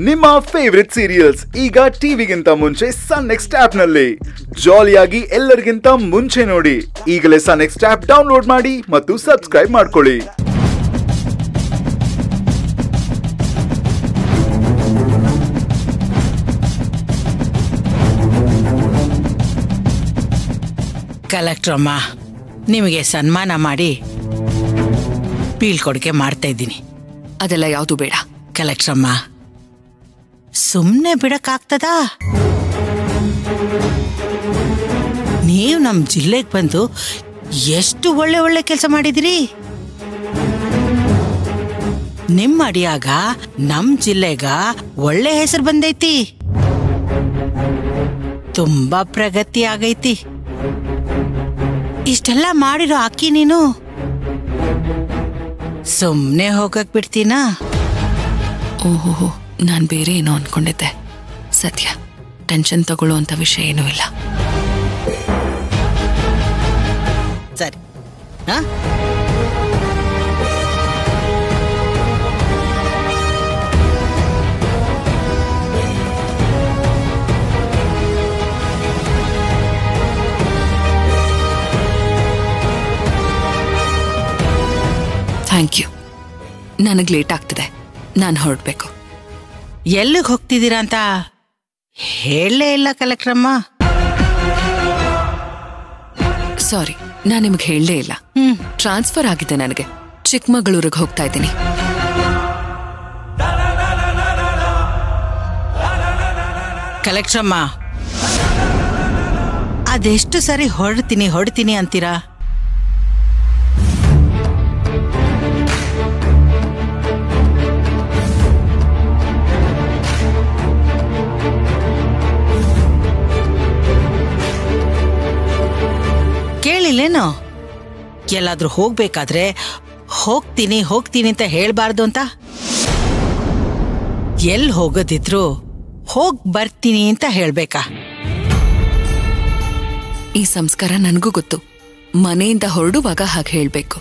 ನಿಮ್ಮ favourite serials ಈಗ ಟಿವಿಗಿಂತ ಮುಂಚೆ ಸನ್ ನೆಕ್ಸ್ಟ್ ಆಪ್ ನಲ್ಲಿ ಜಾಲಿಯಾಗಿ ಎಲ್ಲರಿಗಿಂತ ಮುಂಚೆ ನೋಡಿ. ಈಗಲೇ ಸನ್ ನೆಕ್ಸ್ಟ್ ಆಪ್ ಡೌನ್ಲೋಡ್ ಮಾಡಿ ಮತ್ತು ಸಬ್ಸ್ಕ್ರೈಬ್ ಮಾಡ್ಕೊಳ್ಳಿ. ಕಲೆಕ್ಟರ್ ಅಮ್ಮ, ನಿಮಗೆ ಸನ್ಮಾನ ಮಾಡಿ ಬೀಳ್ಕೊಡುಗೆ ಮಾಡ್ತಾ ಇದ್ದೀನಿ. ಅದೆಲ್ಲ ಯಾವುದು ಬೇಡ. ಕಲೆಕ್ಟರ್ ಅಮ್ಮ, ಸುಮ್ಮನೆ ಬಿಡಕ್ಕಾಗ್ತದಾ? ನೀವು ನಮ್ಮ ಜಿಲ್ಲೆಗೆ ಬಂದು ಎಷ್ಟು ಒಳ್ಳೆ ಒಳ್ಳೆ ಕೆಲಸ ಮಾಡಿದಿರಿ. ನಿಮ್ಮ ಅಡಿಯಾಗ ನಮ್ಮ ಜಿಲ್ಲೆಗ ಒಳ್ಳೆ ಹೆಸರು ಬಂದೈತಿ, ತುಂಬಾ ಪ್ರಗತಿ ಆಗೈತಿ. ಇಷ್ಟೆಲ್ಲ ಮಾಡಿರೋ ಅಕ್ಕಿ ನೀನು ಸುಮ್ಮನೆ ಹೋಗಕ್ ಬಿಡ್ತೀನಾ? ಓಹೋ, ನಾನು ಬೇರೆ ಏನೋ ಅನ್ಕೊಂಡಿದ್ದೆ. ಸತ್ಯ, ಟೆನ್ಷನ್ ತಗೊಳ್ಳುವಂತ ವಿಷಯ ಏನೂ ಇಲ್ಲ. ಸರಿ. Thank you. ನನಗೆ ಲೇಟ್ ಆಗ್ತಿದೆ, ನಾನು ಹೊರಡ್ಬೇಕು. ಎಲ್ಲಿಗೆ ಹೋಗ್ತಿದ್ದೀರಾ ಅಂತ ಹೇಳಲೇ ಇಲ್ಲ ಕಲೆಕ್ಟರಮ್ಮ. ಸಾರಿ, ನಾನು ನಿಮಗೆ ಹೇಳಲೇ ಇಲ್ಲ. ಟ್ರಾನ್ಸ್ಫರ್ ಆಗಿದೆ ನನಗೆ. ಚಿಕ್ಕಮಗಳೂರಿಗೆ ಹೋಗ್ತಾ ಇದ್ದೀನಿ. ಕಲೆಕ್ಟರಮ್ಮ, ಅದೆಷ್ಟು ಸರಿ ಹೊರಡ್ತೀನಿ ಅಂತೀರಾ? ಕೇಳಿಲ್ಲೇನೋ? ಎಲ್ಲಾದ್ರೂ ಹೋಗ್ಬೇಕಾದ್ರೆ ಹೋಗ್ತೀನಿ ಅಂತ ಹೇಳ್ಬಾರ್ದು ಅಂತ. ಎಲ್ಲಿ ಹೋಗೋದಿದ್ರು ಹೋಗ್ ಬರ್ತೀನಿ ಅಂತ ಹೇಳ್ಬೇಕಾ? ಈ ಸಂಸ್ಕಾರ ನನಗೂ ಗೊತ್ತು. ಮನೆಯಿಂದ ಹೊರಡುವಾಗ ಹಾಗೆ ಹೇಳ್ಬೇಕು.